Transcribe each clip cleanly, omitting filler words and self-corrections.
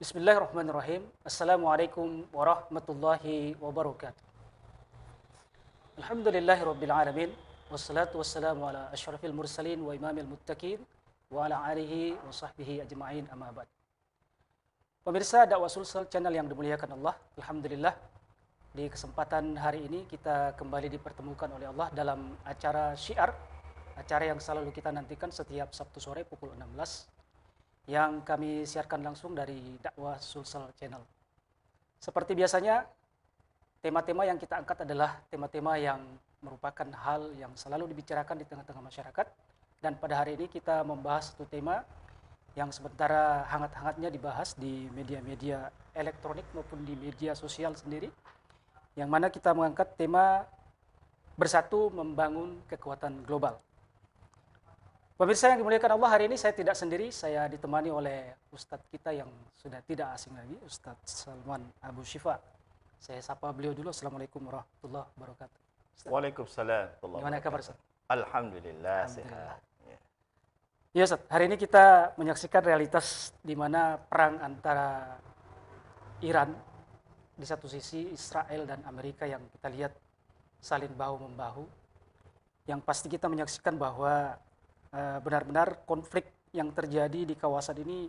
Bismillahirrahmanirrahim. Assalamualaikum warahmatullahi wabarakatuh. Alhamdulillahi rabbil alamin. Wassalatu wassalamu ala asyrafil mursalin wa imamil muttaqin wa ala alihi wa sahbihi ajma'in amma ba'd. Pemirsa dakwah Sulsel channel yang dimuliakan Allah, alhamdulillah di kesempatan hari ini kita kembali dipertemukan oleh Allah dalam acara syiar, acara yang selalu kita nantikan setiap Sabtu sore pukul 16 yang kami siarkan langsung dari dakwah Sulsel channel. Seperti biasanya, tema-tema yang kita angkat adalah tema-tema yang merupakan hal yang selalu dibicarakan di tengah-tengah masyarakat. Dan pada hari ini kita membahas satu tema yang sementara hangat-hangatnya dibahas di media-media elektronik maupun di media sosial sendiri, yang mana kita mengangkat tema bersatu membangun kekuatan global. Pemirsa yang dimuliakan Allah, hari ini saya tidak sendiri, saya ditemani oleh Ustadz kita yang sudah tidak asing lagi, Ustadz Salman Abu Syifa. Saya sapa beliau dulu. Assalamualaikum warahmatullahi wabarakatuh. Ustadz, Waalaikumsalam. gimana kabar Ustadz? Alhamdulillah Alhamdulillah. sehat. Ya. Ya Ustadz, hari ini kita menyaksikan realitas di mana perang antara Iran di satu sisi, Israel dan Amerika yang kita lihat saling bahu-membahu. Yang pasti kita menyaksikan bahwa benar-benar konflik yang terjadi di kawasan ini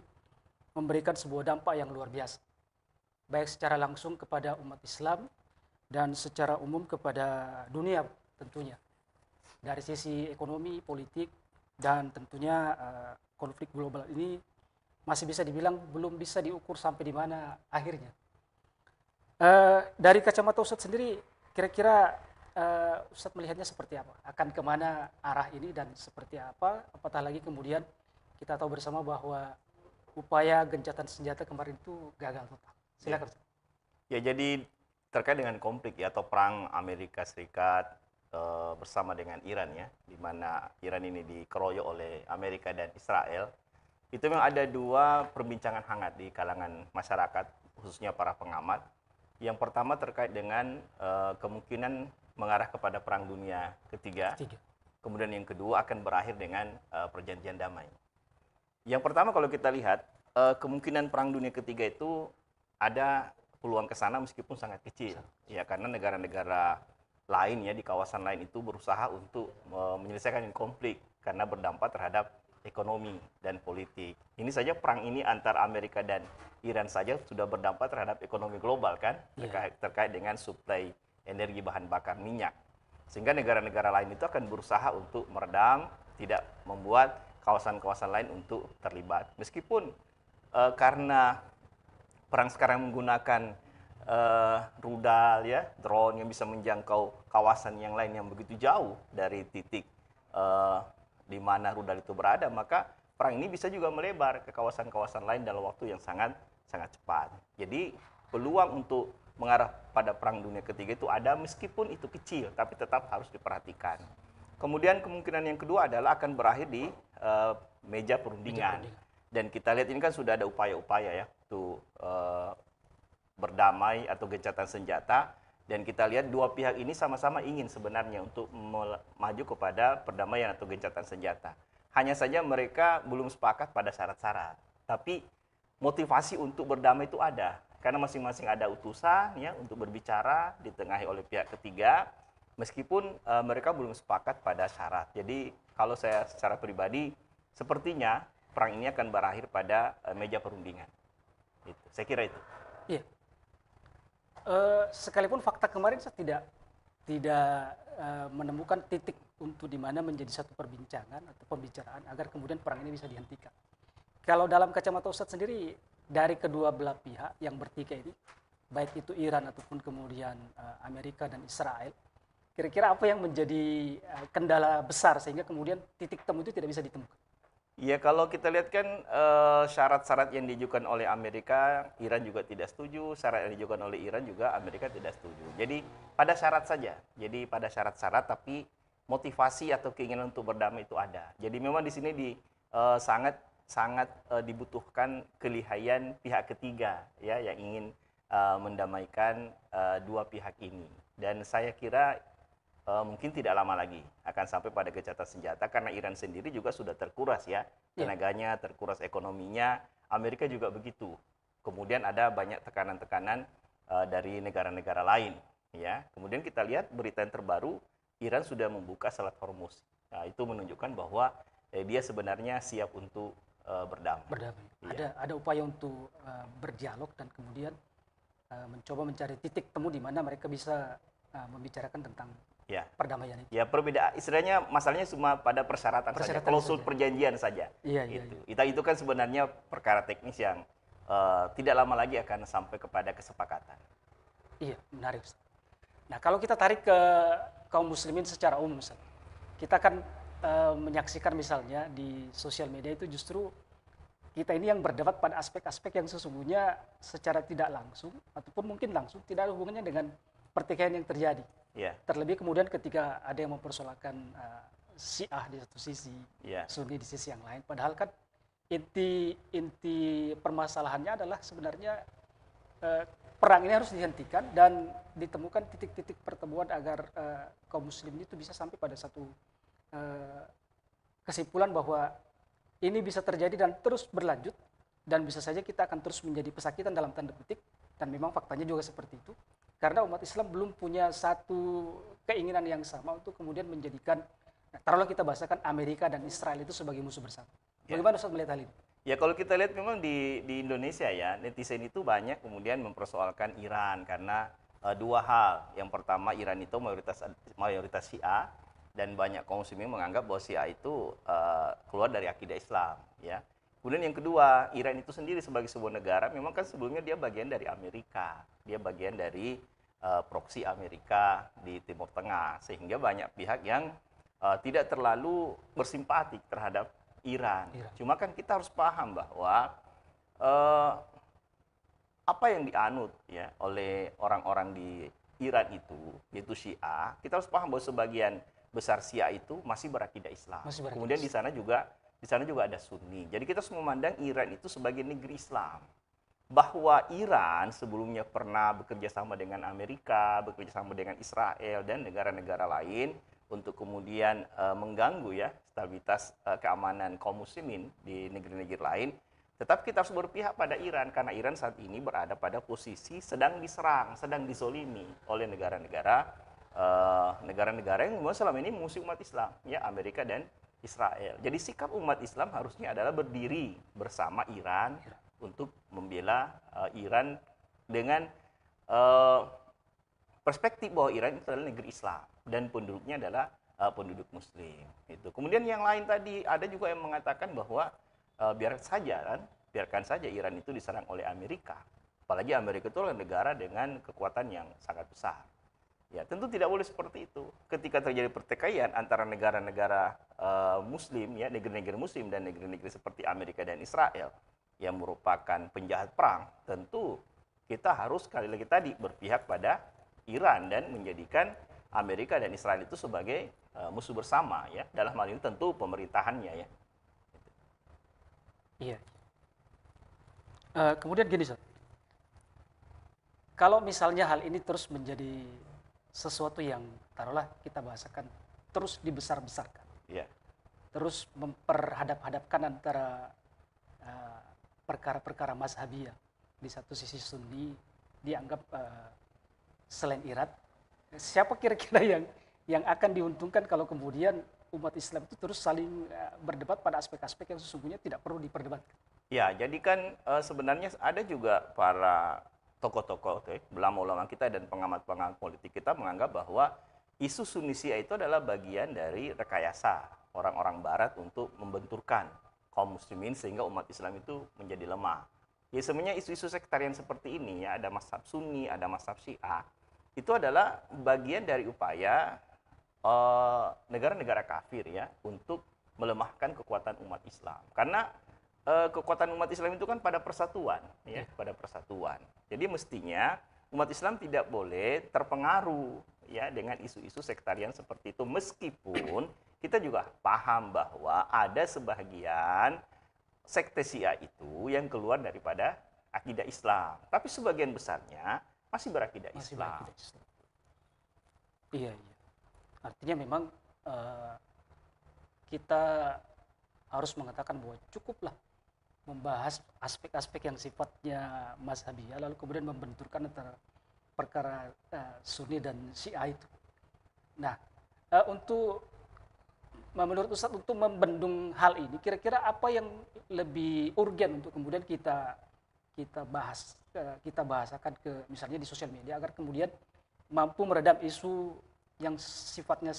memberikan sebuah dampak yang luar biasa. Baik secara langsung kepada umat Islam dan secara umum kepada dunia tentunya. Dari sisi ekonomi, politik, dan tentunya konflik global ini masih bisa dibilang belum bisa diukur sampai di mana akhirnya. Dari kacamata Ustadz sendiri, kira-kira Ustadz melihatnya seperti apa? Akan kemana arah ini dan seperti apa? Apatah lagi kemudian kita tahu bersama bahwa upaya gencatan senjata kemarin itu gagal total. Silakan. Ustadz. Ya, jadi terkait dengan konflik ya, atau perang Amerika Serikat bersama dengan Iran ya, di mana Iran ini dikeroyok oleh Amerika dan Israel. Itu memang ada dua perbincangan hangat di kalangan masyarakat, khususnya para pengamat. Yang pertama terkait dengan kemungkinan mengarah kepada perang dunia ketiga. Kemudian yang kedua akan berakhir dengan perjanjian damai. Yang pertama kalau kita lihat kemungkinan perang dunia ketiga itu ada peluang ke sana meskipun sangat kecil. Ya, karena negara-negara lain ya di kawasan lain itu berusaha untuk menyelesaikan konflik karena berdampak terhadap ekonomi dan politik. Ini saja perang ini antara Amerika dan Iran saja sudah berdampak terhadap ekonomi global kan, terkait dengan suplai energi bahan bakar minyak. Sehingga negara-negara lain itu akan berusaha untuk meredam, tidak membuat kawasan-kawasan lain untuk terlibat. Meskipun karena perang sekarang menggunakan rudal ya, drone yang bisa menjangkau kawasan yang lain yang begitu jauh dari titik di mana rudal itu berada, maka perang ini bisa juga melebar ke kawasan-kawasan lain dalam waktu yang sangat cepat. Jadi peluang untuk mengarah pada perang dunia ketiga itu ada meskipun itu kecil, tapi tetap harus diperhatikan. Kemudian kemungkinan yang kedua adalah akan berakhir di meja perundingan. Dan kita lihat ini kan sudah ada upaya-upaya ya untuk berdamai atau gencatan senjata. Dan kita lihat dua pihak ini sama-sama ingin sebenarnya untuk maju kepada perdamaian atau gencatan senjata. Hanya saja mereka belum sepakat pada syarat-syarat. Tapi motivasi untuk berdamai itu ada. Karena masing-masing ada utusan ya untuk berbicara ditengahi oleh pihak ketiga, meskipun mereka belum sepakat pada syarat. Jadi kalau saya secara pribadi, sepertinya perang ini akan berakhir pada meja perundingan. Gitu. Saya kira itu. Iya. Sekalipun fakta kemarin saya tidak menemukan titik untuk di mana menjadi satu perbincangan atau pembicaraan agar kemudian perang ini bisa dihentikan. Kalau dalam kacamata Ustadz sendiri, dari kedua belah pihak yang bertikai ini, baik itu Iran ataupun kemudian Amerika dan Israel, kira-kira apa yang menjadi kendala besar sehingga kemudian titik temu itu tidak bisa ditemukan? Ya, kalau kita lihat kan syarat-syarat yang diajukan oleh Amerika, Iran juga tidak setuju. Syarat yang diajukan oleh Iran juga Amerika tidak setuju. Jadi pada syarat saja. Jadi pada syarat-syarat, tapi motivasi atau keinginan untuk berdamai itu ada. Jadi memang di sini sangat dibutuhkan kelihayan pihak ketiga ya yang ingin mendamaikan dua pihak ini. Dan saya kira mungkin tidak lama lagi akan sampai pada gencatan senjata karena Iran sendiri juga sudah terkuras ya tenaganya, terkuras ekonominya. Amerika juga begitu. kemudian ada banyak tekanan-tekanan dari negara-negara lain, ya. Kemudian kita lihat berita yang terbaru, Iran sudah membuka Selat Hormuz. Nah, itu menunjukkan bahwa dia sebenarnya siap untuk berdamai. Berdamai. Iya. Ada upaya untuk berdialog dan kemudian mencoba mencari titik temu di mana mereka bisa membicarakan tentang Ya. perdamaian itu. Ya, perbedaan istilahnya masalahnya cuma pada persyaratan saja, klausul saja. perjanjian saja. Iya, iya, Itu. iya. Itu kan sebenarnya perkara teknis yang tidak lama lagi akan sampai kepada kesepakatan. Iya, menarik, Ustaz. Nah, kalau kita tarik ke kaum muslimin secara umum, Ustaz, kita kan menyaksikan misalnya di sosial media itu justru kita ini yang berdebat pada aspek-aspek yang sesungguhnya secara tidak langsung ataupun mungkin langsung tidak ada hubungannya dengan pertikaian yang terjadi. Ya, Terlebih kemudian ketika ada yang mempersoalkan Syiah di satu sisi, ya, Sunni di sisi yang lain. Padahal kan inti permasalahannya adalah sebenarnya perang ini harus dihentikan dan ditemukan titik-titik pertemuan agar kaum muslimin itu bisa sampai pada satu kesimpulan bahwa ini bisa terjadi dan terus berlanjut dan bisa saja kita akan terus menjadi pesakitan dalam tanda petik, dan memang faktanya juga seperti itu. Karena umat Islam belum punya satu keinginan yang sama untuk kemudian menjadikan, taruhlah kita bahasakan Amerika dan Israel itu sebagai musuh bersama. Ya. Bagaimana Ustaz melihat hal ini? Ya, kalau kita lihat memang di Indonesia ya, netizen itu banyak kemudian mempersoalkan Iran karena dua hal. Yang pertama, Iran itu mayoritas Syiah, dan banyak kaum muslimin menganggap bahwa Syiah itu keluar dari akidah Islam, ya. Kemudian yang kedua, Iran itu sendiri sebagai sebuah negara memang kan sebelumnya dia bagian dari Amerika. Dia bagian dari proksi Amerika di Timur Tengah, sehingga banyak pihak yang tidak terlalu bersimpati terhadap Iran. Cuma kan kita harus paham bahwa apa yang dianut ya oleh orang-orang di Iran itu, yaitu Syiah, kita harus paham bahwa sebagian besar Syiah itu masih berakidah Islam. Kemudian di sana juga ada Sunni. Jadi kita harus memandang Iran itu sebagai negeri Islam. Bahwa Iran sebelumnya pernah bekerja sama dengan Amerika, bekerja sama dengan Israel dan negara-negara lain untuk kemudian mengganggu ya stabilitas keamanan kaum muslimin di negeri-negeri lain. Tetap kita harus berpihak pada Iran karena Iran saat ini berada pada posisi sedang diserang, sedang dizolimi oleh negara-negara yang selama ini musuh umat Islam, ya, Amerika dan Israel. Jadi sikap umat Islam harusnya adalah berdiri bersama Iran untuk membela Iran dengan perspektif bahwa Iran itu adalah negeri Islam dan penduduknya adalah penduduk Muslim. Itu. Kemudian yang lain tadi ada juga yang mengatakan bahwa biarkan saja Iran itu diserang oleh Amerika. Apalagi Amerika itu adalah negara dengan kekuatan yang sangat besar. Ya, tentu tidak boleh seperti itu. Ketika terjadi pertikaian antara negara-negara Muslim, ya, negeri-negeri Muslim dan negeri-negeri seperti Amerika dan Israel yang merupakan penjahat perang, tentu kita harus sekali lagi tadi berpihak pada Iran dan menjadikan Amerika dan Israel itu sebagai musuh bersama, ya. Dalam hal ini tentu pemerintahannya, ya. Iya. Kemudian gini, Ustaz. Kalau misalnya hal ini terus menjadi sesuatu yang taruhlah kita bahasakan terus dibesar-besarkan, terus memperhadap-hadapkan antara perkara-perkara mazhabiyah. Di satu sisi Sunni dianggap selain Iran, siapa kira-kira yang akan diuntungkan kalau kemudian umat Islam itu terus saling berdebat pada aspek-aspek yang sesungguhnya tidak perlu diperdebatkan? Ya, jadi kan sebenarnya ada juga para tokoh-tokoh, ulama-ulama kita dan pengamat-pengamat politik kita menganggap bahwa isu Sunni Syiah itu adalah bagian dari rekayasa orang-orang Barat untuk membenturkan kaum muslimin sehingga umat Islam itu menjadi lemah. Ya, sebenarnya isu-isu sektarian seperti ini, ya, ada mazhab Sunni, ada mazhab Syiah, itu adalah bagian dari upaya negara-negara kafir, ya, untuk melemahkan kekuatan umat Islam. Karena kekuatan umat Islam itu kan pada persatuan, ya, pada persatuan. Jadi mestinya umat Islam tidak boleh terpengaruh, ya, dengan isu-isu sektarian seperti itu, meskipun kita juga paham bahwa ada sebagian sekte Syiah itu yang keluar daripada akidah Islam, tapi sebagian besarnya masih berakidah Islam. Iya. Artinya memang kita harus mengatakan bahwa cukuplah membahas aspek-aspek yang sifatnya mazhabiyah, lalu kemudian membenturkan antara perkara Sunni dan Syiah itu. Nah, untuk menurut Ustaz untuk membendung hal ini, kira-kira apa yang lebih urgen untuk kemudian kita bahas, kita bahasakan ke misalnya di sosial media agar kemudian mampu meredam isu yang sifatnya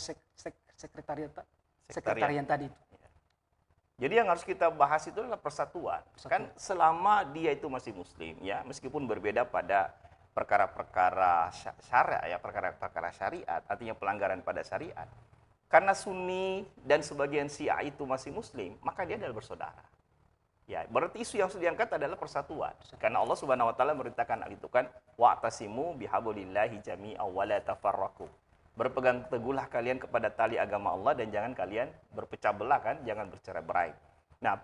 sekretarian tadi itu. Jadi yang harus kita bahas itu adalah persatuan. Kan selama dia itu masih muslim ya, meskipun berbeda pada perkara-perkara syariat ya, perkara-perkara syariat, artinya pelanggaran pada syariat. Karena Sunni dan sebagian Syiah itu masih muslim, maka dia adalah bersaudara. Ya, berarti isu yang sudah diangkat adalah persatuan. Karena Allah Subhanahu wa taala merintahkan hal itu kan, wa'tasimu bihablillahi jami'an wa la tafarraqu. Berpegang teguhlah kalian kepada tali agama Allah dan jangan kalian berpecah belah kan, jangan bercerai-berai. Nah,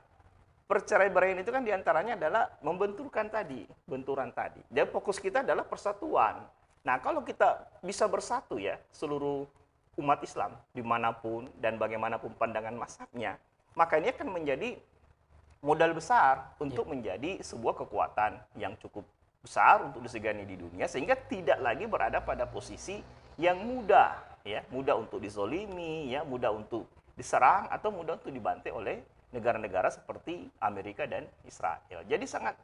percerai-beraian itu kan diantaranya adalah membenturkan tadi, benturan tadi. Dan fokus kita adalah persatuan. Nah, kalau kita bisa bersatu ya, seluruh umat Islam dimanapun dan bagaimanapun pandangan mazhabnya, maka ini akan menjadi modal besar untuk menjadi sebuah kekuatan yang cukup besar untuk disegani di dunia, sehingga tidak lagi berada pada posisi yang mudah, ya, mudah untuk dizolimi, ya, mudah untuk diserang atau mudah untuk dibantai oleh negara-negara seperti Amerika dan Israel. Jadi sangat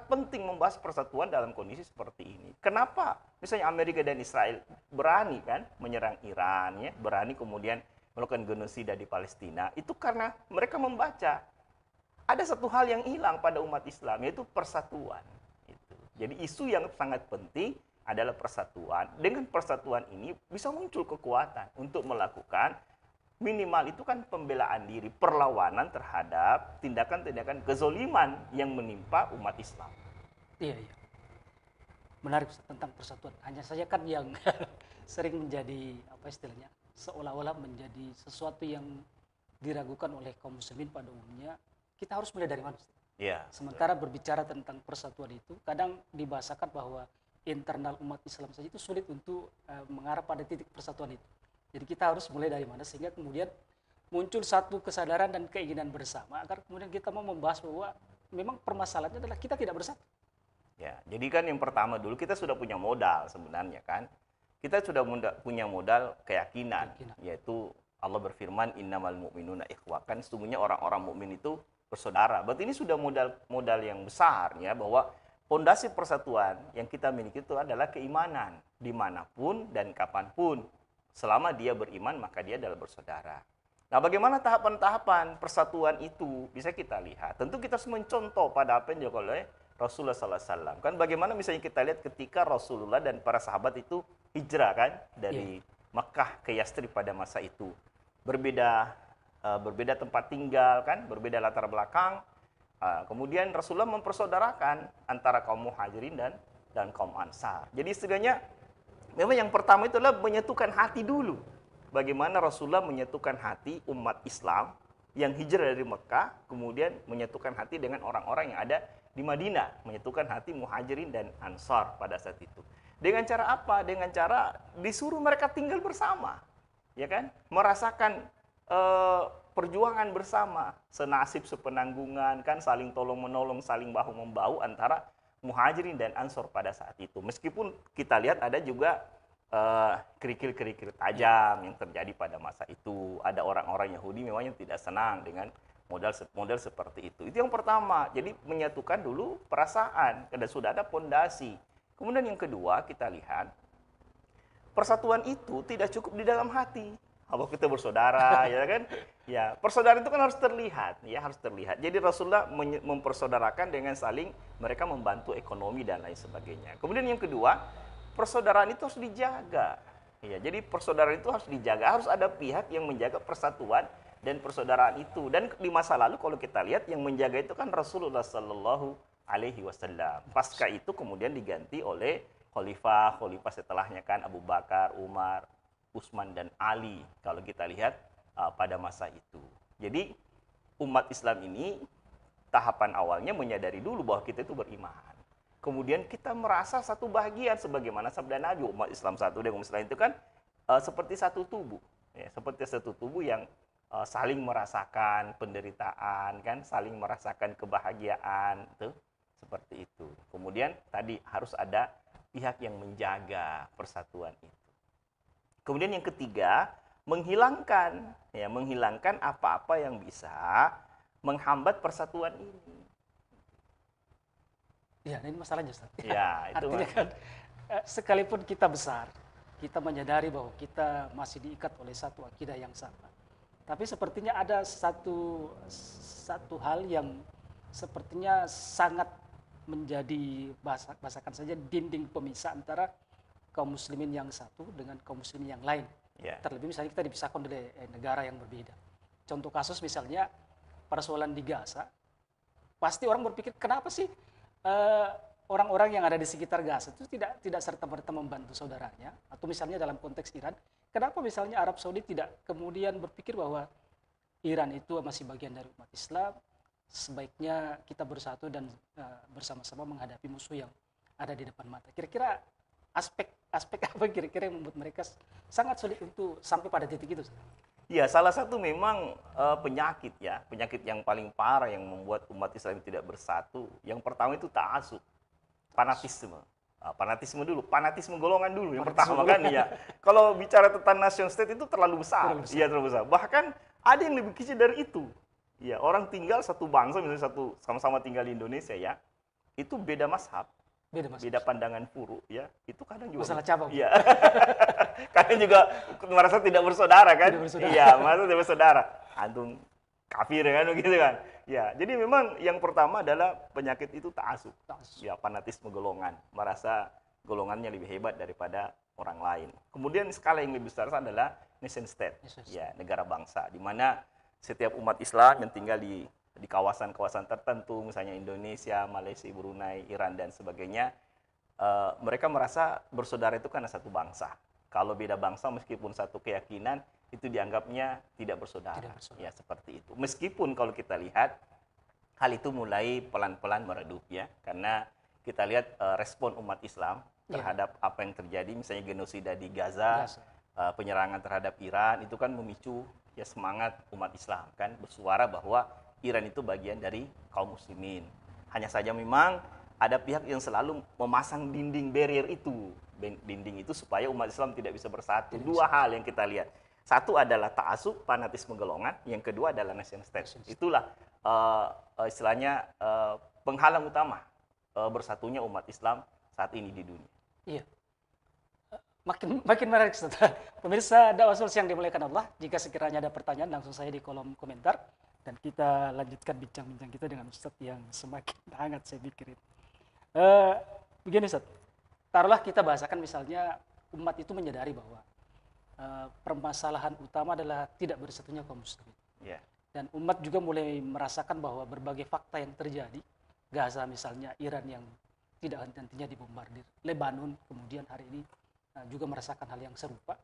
penting membahas persatuan dalam kondisi seperti ini. Kenapa misalnya Amerika dan Israel berani kan menyerang Iran, ya, berani kemudian melakukan genosida di Palestina? Itu karena mereka membaca ada satu hal yang hilang pada umat Islam, yaitu persatuan. Jadi isu yang sangat penting adalah persatuan. Dengan persatuan ini bisa muncul kekuatan untuk melakukan minimal itu kan pembelaan diri, perlawanan terhadap tindakan-tindakan kezoliman yang menimpa umat Islam. Iya. Menarik tentang persatuan. Hanya saja kan yang sering menjadi apa istilahnya, seolah-olah menjadi sesuatu yang diragukan oleh kaum muslimin pada umumnya. Kita harus mulai dari mana? Ya, sementara berbicara tentang persatuan itu kadang dibahasakan bahwa internal umat Islam saja itu sulit untuk mengarah pada titik persatuan itu. Jadi kita harus mulai dari mana sehingga kemudian muncul satu kesadaran dan keinginan bersama agar kemudian kita mau membahas bahwa memang permasalahannya adalah kita tidak bersatu. Ya, jadi kan yang pertama dulu kita sudah punya modal sebenarnya kan. Kita sudah punya modal keyakinan, yaitu Allah berfirman innamal mu'minuna ikhwah, kan sesungguhnya orang-orang mukmin itu bersaudara. Berarti ini sudah modal yang besar ya, bahwa fondasi persatuan yang kita miliki itu adalah keimanan dimanapun dan kapanpun. Selama dia beriman maka dia adalah bersaudara. Nah, bagaimana tahapan-tahapan persatuan itu bisa kita lihat. Tentu kita harus mencontoh pada apa yang dilakukan oleh Rasulullah SAW. Kan bagaimana misalnya kita lihat ketika Rasulullah dan para sahabat itu hijrah kan dari Makkah ke Yastrib pada masa itu. Berbeda tempat tinggal kan, berbeda latar belakang. Kemudian Rasulullah mempersaudarakan antara kaum Muhajirin dan kaum Ansar. Jadi istilahnya memang yang pertama itu adalah menyatukan hati dulu. Bagaimana Rasulullah menyatukan hati umat Islam yang hijrah dari Mekah, kemudian menyatukan hati dengan orang-orang yang ada di Madinah, menyatukan hati Muhajirin dan Ansar pada saat itu. Dengan cara apa? Dengan cara disuruh mereka tinggal bersama, ya kan? Merasakan perjuangan bersama, senasib sepenanggungan kan, saling tolong menolong, saling bahu membahu antara Muhajirin dan Ansor pada saat itu. Meskipun kita lihat ada juga kerikil-kerikil tajam yang terjadi pada masa itu. Ada orang-orang Yahudi memang yang tidak senang dengan model seperti itu. Itu yang pertama. Jadi menyatukan dulu perasaan, dan sudah ada fondasi. Kemudian yang kedua kita lihat persatuan itu tidak cukup di dalam hati. Kalau kita bersaudara, ya kan? Ya, persaudaraan itu kan harus terlihat, ya harus terlihat. Jadi Rasulullah mempersaudarakan dengan saling mereka membantu ekonomi dan lain sebagainya. Kemudian yang kedua, persaudaraan itu harus dijaga. Ya, jadi persaudaraan itu harus dijaga, harus ada pihak yang menjaga persatuan dan persaudaraan itu. Dan di masa lalu kalau kita lihat yang menjaga itu kan Rasulullah Shallallahu Alaihi Wasallam. Pasca itu kemudian diganti oleh khalifah setelahnya kan Abu Bakar, Umar, Utsman dan Ali kalau kita lihat pada masa itu. Jadi umat Islam ini tahapan awalnya menyadari dulu bahwa kita itu beriman. Kemudian kita merasa satu bahagian sebagaimana sabda Nabi, umat Islam satu dan umat Islam itu kan seperti satu tubuh, ya, seperti satu tubuh yang saling merasakan penderitaan, kan, saling merasakan kebahagiaan, tuh seperti itu. Kemudian tadi harus ada pihak yang menjaga persatuan itu. Kemudian yang ketiga, menghilangkan apa-apa yang bisa menghambat persatuan ini. Ya, ini masalahnya, Ustaz. Ya, itu Artinya kan, sekalipun kita besar, kita menyadari bahwa kita masih diikat oleh satu akidah yang sama. Tapi sepertinya ada satu hal yang sepertinya sangat menjadi bahasakan saja dinding pemisah antara kaum muslimin yang satu dengan kaum muslimin yang lain. Ya. Terlebih misalnya kita dipisahkan oleh negara yang berbeda. Contoh kasus misalnya persoalan di Gaza, pasti orang berpikir kenapa sih orang-orang yang ada di sekitar Gaza itu tidak serta-merta membantu saudaranya, atau misalnya dalam konteks Iran, kenapa misalnya Arab Saudi tidak kemudian berpikir bahwa Iran itu masih bagian dari umat Islam, sebaiknya kita bersatu dan bersama-sama menghadapi musuh yang ada di depan mata. Kira-kira aspek apa kira-kira yang membuat mereka sangat sulit untuk sampai pada titik itu? Ya, salah satu memang penyakit yang paling parah yang membuat umat Islam tidak bersatu. Yang pertama itu ta'assub, fanatisme. Fanatisme golongan dulu yang pertama kan ya. Kalau bicara tentang nation state itu terlalu besar. Iya, terlalu besar. Bahkan ada yang lebih kecil dari itu. Ya, orang tinggal satu bangsa, misalnya sama-sama tinggal di Indonesia ya, itu beda mazhab, beda pandangan furu ya, itu kadang juga masalah cabang. Iya. Kadang juga merasa tidak bersaudara kan? Iya, merasa tidak bersaudara. Antum kafir kan begitu kan? Ya, jadi memang yang pertama adalah penyakit itu ta'assub. Ya, fanatisme golongan, merasa golongannya lebih hebat daripada orang lain. Kemudian skala yang lebih besar adalah nation state. Ya, negara bangsa di mana setiap umat Islam yang tinggal di kawasan-kawasan tertentu, misalnya Indonesia, Malaysia, Brunei, Iran, dan sebagainya, mereka merasa bersaudara itu karena satu bangsa. Kalau beda bangsa, meskipun satu keyakinan, itu dianggapnya tidak bersaudara. Ya, seperti itu. Meskipun kalau kita lihat, hal itu mulai pelan-pelan meredup ya, karena kita lihat respon umat Islam terhadap apa yang terjadi, misalnya genosida di Gaza, penyerangan terhadap Iran, itu kan memicu ya semangat umat Islam, kan, bersuara bahwa Iran itu bagian dari kaum muslimin. Hanya saja memang ada pihak yang selalu memasang dinding barrier itu. Dinding itu supaya umat Islam tidak bisa bersatu. Dua hal yang kita lihat. Satu adalah ta'assub, fanatisme golongan. Yang kedua adalah nation state. Itulah istilahnya penghalang utama bersatunya umat Islam saat ini di dunia. Iya. Makin menarik, Ustaz. Pemirsa dakwah solusi yang dimuliakan Allah, jika sekiranya ada pertanyaan langsung saya di kolom komentar. Dan kita lanjutkan bincang-bincang kita dengan Ustadz yang semakin hangat, saya pikirin. Begini Ustadz, taruhlah kita bahasakan misalnya umat itu menyadari bahwa permasalahan utama adalah tidak bersatunya kaum muslimin. Yeah. Dan umat juga mulai merasakan bahwa berbagai fakta yang terjadi, Gaza misalnya, Iran yang tidak henti-hentinya dibombardir, Lebanon kemudian hari ini juga merasakan hal yang serupa.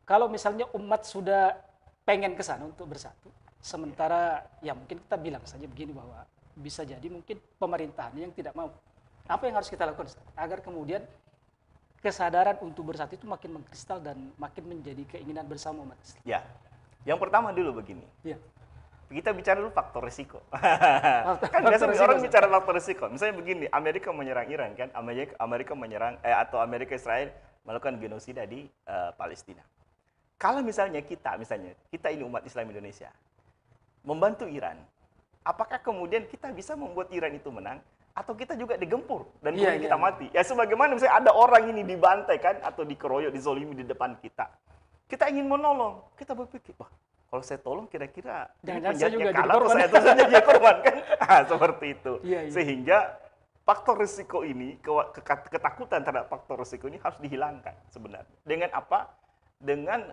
Kalau misalnya umat sudah pengen ke sana untuk bersatu, sementara ya mungkin kita bilang saja begini bahwa bisa jadi mungkin pemerintahan yang tidak mau. Apa yang harus kita lakukan agar kemudian kesadaran untuk bersatu itu makin mengkristal dan makin menjadi keinginan bersama umat Islam? Ya, yang pertama dulu begini. Ya. Kita bicara dulu faktor risiko. Kan biasanya orang bicara faktor risiko. Misalnya begini, Amerika menyerang Iran kan, Amerika menyerang atau Amerika Israel melakukan genosida di Palestina. Kalau misalnya kita ini umat Islam Indonesia membantu Iran, apakah kemudian kita bisa membuat Iran itu menang atau kita juga digempur dan kemudian kita mati? Ya sebagaimana misalnya ada orang ini dibantai kan atau dikeroyok, dizolimi di depan kita. Kita ingin menolong, kita berpikir, wah, kalau saya tolong kira-kira penjahatnya kalah atau saya terus saja jadi korban kan? Seperti itu. Sehingga faktor risiko ini, ketakutan terhadap faktor risiko ini harus dihilangkan sebenarnya. Dengan apa? Dengan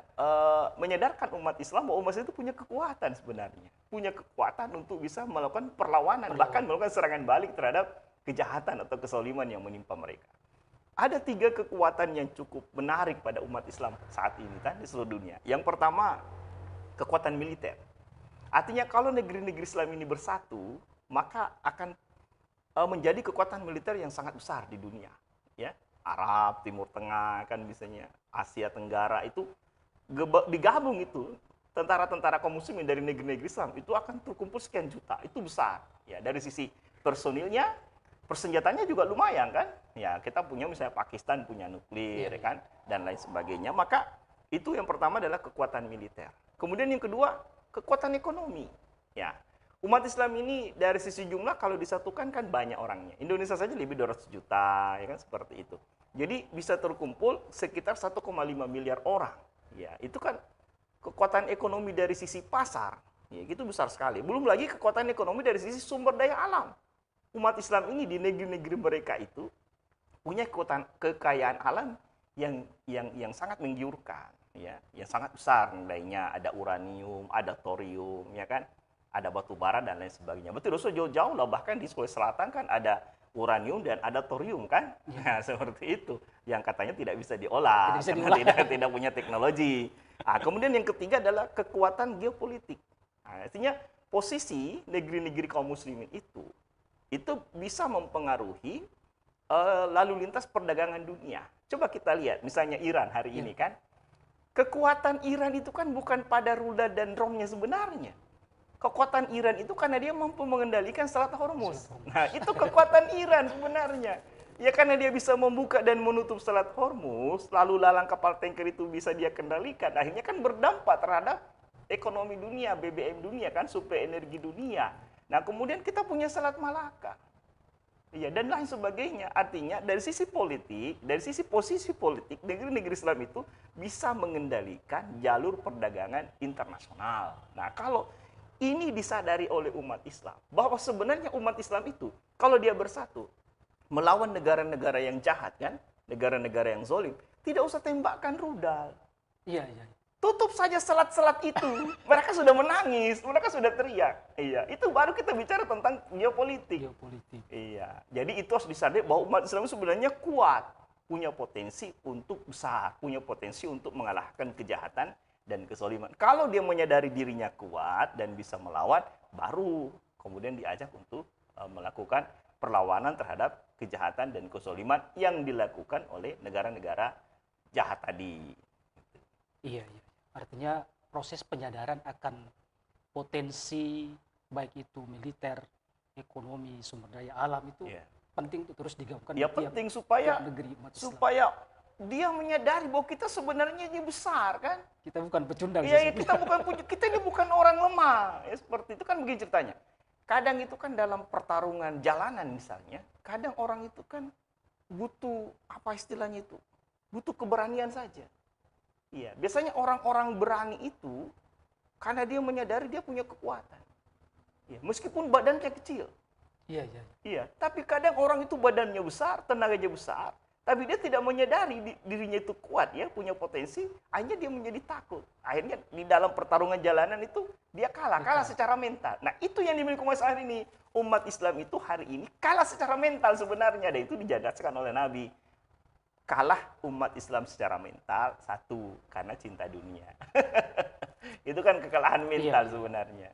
menyadarkan umat Islam bahwa umat Islam itu punya kekuatan sebenarnya. Punya kekuatan untuk bisa melakukan perlawanan, bahkan melakukan serangan balik terhadap kejahatan atau kesoliman yang menimpa mereka. Ada 3 kekuatan yang cukup menarik pada umat Islam saat ini kan di seluruh dunia. Yang pertama, kekuatan militer. Artinya kalau negeri-negeri Islam ini bersatu, maka akan menjadi kekuatan militer yang sangat besar di dunia. Ya, Arab, Timur Tengah, kan misalnya Asia Tenggara itu digabung itu, tentara-tentara kaum muslimin dari negeri-negeri Islam itu akan terkumpul sekian juta. Itu besar. Ya, dari sisi personilnya, persenjatanya juga lumayan kan? Ya, kita punya misalnya Pakistan punya nuklir, ya kan, dan lain sebagainya. Maka itu yang pertama adalah kekuatan militer. Kemudian yang kedua, kekuatan ekonomi. Ya, umat Islam ini dari sisi jumlah kalau disatukan kan banyak orangnya. Indonesia saja lebih 200 juta, ya kan, seperti itu. Jadi bisa terkumpul sekitar 1,5 miliar orang. Ya, itu kan kekuatan ekonomi dari sisi pasar, ya itu besar sekali. Belum lagi kekuatan ekonomi dari sisi sumber daya alam. Umat Islam ini di negeri-negeri mereka itu punya kekayaan alam yang sangat menggiurkan, ya, yang sangat besar nilainya. Ada uranium, ada thorium, ya kan, ada batu bara dan lain sebagainya. Betul, jauh-jauh lah, bahkan di Sulawesi Selatan kan ada uranium dan ada thorium kan, ya. Nah, seperti itu yang katanya tidak bisa diolah karena tidak punya teknologi. Nah, kemudian yang ketiga adalah kekuatan geopolitik. Nah, artinya posisi negeri-negeri kaum muslimin itu bisa mempengaruhi lalu lintas perdagangan dunia. Coba kita lihat misalnya Iran hari ini kan, kekuatan Iran itu kan bukan pada rudal dan drone-nya sebenarnya. Kekuatan Iran itu karena dia mampu mengendalikan Selat Hormuz. Nah, itu kekuatan Iran sebenarnya. Ya karena dia bisa membuka dan menutup Selat Hormuz, lalu lalang kapal tanker itu bisa dia kendalikan. Akhirnya kan berdampak terhadap ekonomi dunia, BBM dunia kan, suplai energi dunia. Nah, kemudian kita punya Selat Malaka. Iya, dan lain sebagainya. Artinya dari sisi politik, dari sisi posisi politik, negeri-negeri Islam itu bisa mengendalikan jalur perdagangan internasional. Nah, kalau ini disadari oleh umat Islam, bahwa sebenarnya umat Islam itu, kalau dia bersatu, melawan negara-negara yang jahat kan, negara-negara yang zalim, tidak usah tembakkan rudal. Iya, iya. Tutup saja selat-selat itu. Mereka sudah menangis, mereka sudah teriak. Iya, itu baru kita bicara tentang geopolitik. Geopolitik. Iya, jadi itu harus disadari bahwa umat Islam sebenarnya kuat, punya potensi untuk besar, punya potensi untuk mengalahkan kejahatan dan kezaliman. Kalau dia menyadari dirinya kuat dan bisa melawan, baru kemudian diajak untuk melakukan perlawanan terhadap kejahatan dan kezaliman yang dilakukan oleh negara-negara jahat tadi. Iya, iya. Artinya proses penyadaran akan potensi baik itu militer, ekonomi, sumber daya alam itu penting untuk terus digaungkan. Ya penting supaya negeri umat Islam. Supaya dia menyadari bahwa kita sebenarnya ini besar kan. Kita bukan pecundang. Iya, kita ini bukan orang lemah. Ya, seperti itu kan begini ceritanya. Kadang itu kan dalam pertarungan jalanan misalnya, kadang orang itu kan butuh apa istilahnya itu? Butuh keberanian saja. Iya, biasanya orang-orang berani itu karena dia menyadari dia punya kekuatan. Ya, meskipun badannya kecil. Iya, iya. Iya, tapi kadang orang itu badannya besar, tenaganya besar, tapi dia tidak menyadari dirinya itu kuat ya, punya potensi, akhirnya dia menjadi takut. Akhirnya di dalam pertarungan jalanan itu dia kalah secara mental. Nah, itu yang dimiliki umat hari ini. Umat Islam itu hari ini kalah secara mental sebenarnya, dan itu dijelaskan oleh Nabi. Kalah umat Islam secara mental, satu, karena cinta dunia. Itu kan kekalahan mental sebenarnya.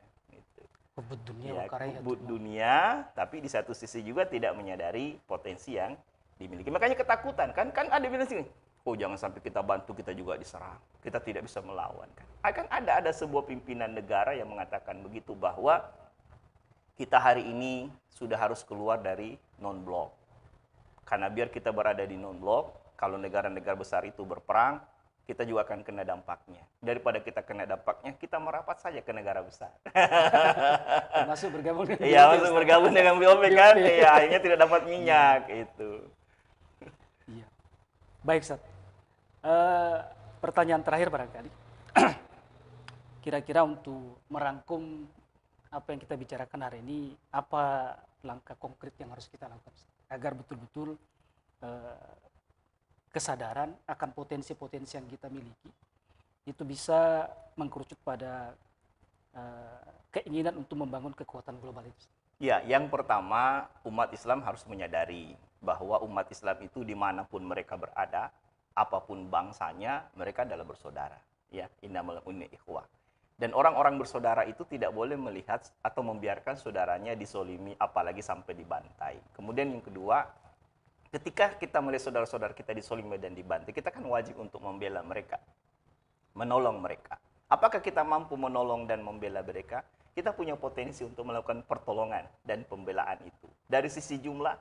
Kebut dunia, ya, kebut dunia, tapi di satu sisi juga tidak menyadari potensi yang dimiliki. Makanya ketakutan kan ada bilang sini, oh jangan sampai kita bantu kita juga diserang, kita tidak bisa melawan kan. Akan ada sebuah pimpinan negara yang mengatakan begitu, bahwa kita hari ini sudah harus keluar dari non-blok. Karena biar kita berada di non-blok, kalau negara-negara besar itu berperang, kita juga akan kena dampaknya. Daripada kita kena dampaknya, kita merapat saja ke negara besar. Masuk bergabung dengan BOP. Iya, masuk bergabung dengan BOP kan. Iya, akhirnya tidak dapat minyak itu. Iya. Baik, Ustaz. Pertanyaan terakhir barangkali. Kira-kira untuk merangkum apa yang kita bicarakan hari ini, apa langkah konkret yang harus kita lakukan agar betul-betul kesadaran akan potensi-potensi yang kita miliki itu bisa mengkerucut pada keinginan untuk membangun kekuatan global itu? Ya, yang pertama umat Islam harus menyadari bahwa umat Islam itu dimanapun mereka berada, apapun bangsanya, mereka adalah bersaudara. Ya, innamal mu'minuna ikhwah. Dan orang-orang bersaudara itu tidak boleh melihat atau membiarkan saudaranya disolimi, apalagi sampai dibantai. Kemudian yang kedua, ketika kita melihat saudara-saudara kita disolimi dan dibantai, kita kan wajib untuk membela mereka, menolong mereka. Apakah kita mampu menolong dan membela mereka? Kita punya potensi untuk melakukan pertolongan dan pembelaan itu. Dari sisi jumlah,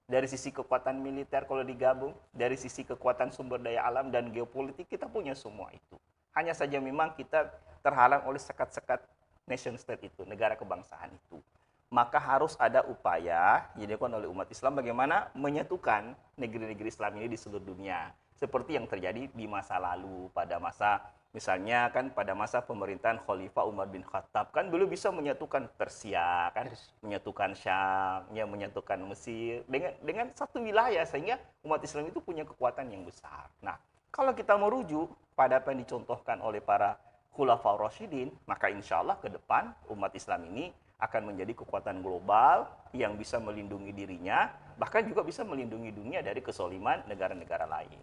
dari sisi kekuatan militer kalau digabung, dari sisi kekuatan sumber daya alam dan geopolitik, kita punya semua itu. Hanya saja memang kita terhalang oleh sekat-sekat nation state itu, negara kebangsaan itu. Maka harus ada upaya yang dilakukan oleh umat Islam bagaimana menyatukan negeri-negeri Islam ini di seluruh dunia. Seperti yang terjadi di masa lalu, pada masa misalnya kan pada masa pemerintahan Khalifah Umar bin Khattab kan belum bisa menyatukan Persia kan, menyatukan Syam, ya menyatukan Mesir dengan satu wilayah sehingga umat Islam itu punya kekuatan yang besar. Nah, kalau kita merujuk pada apa yang dicontohkan oleh para Khulafaur Rasyidin, maka insya Allah ke depan umat Islam ini akan menjadi kekuatan global yang bisa melindungi dirinya, bahkan juga bisa melindungi dunia dari kesoliman negara-negara lain.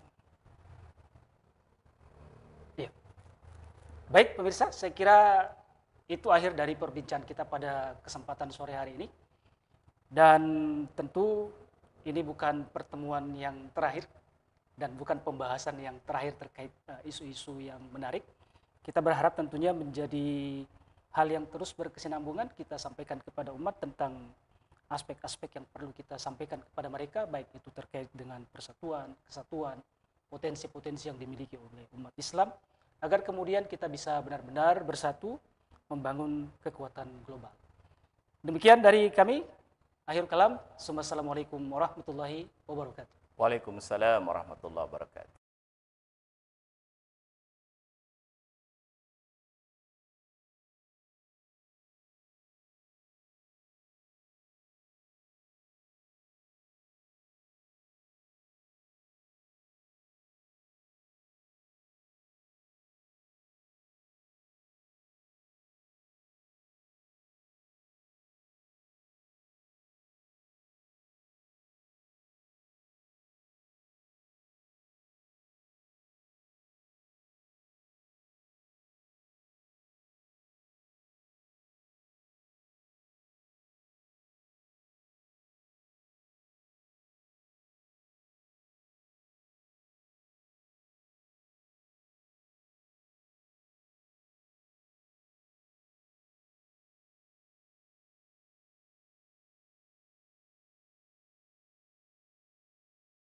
Ya. Baik pemirsa, saya kira itu akhir dari perbincangan kita pada kesempatan sore hari ini. Dan tentu ini bukan pertemuan yang terakhir dan bukan pembahasan yang terakhir terkait isu-isu yang menarik. Kita berharap tentunya menjadi hal yang terus berkesinambungan kita sampaikan kepada umat tentang aspek-aspek yang perlu kita sampaikan kepada mereka, baik itu terkait dengan persatuan, kesatuan, potensi-potensi yang dimiliki oleh umat Islam, agar kemudian kita bisa benar-benar bersatu membangun kekuatan global. Demikian dari kami, akhir kalam. Assalamualaikum warahmatullahi wabarakatuh. Waalaikumsalam warahmatullahi wabarakatuh.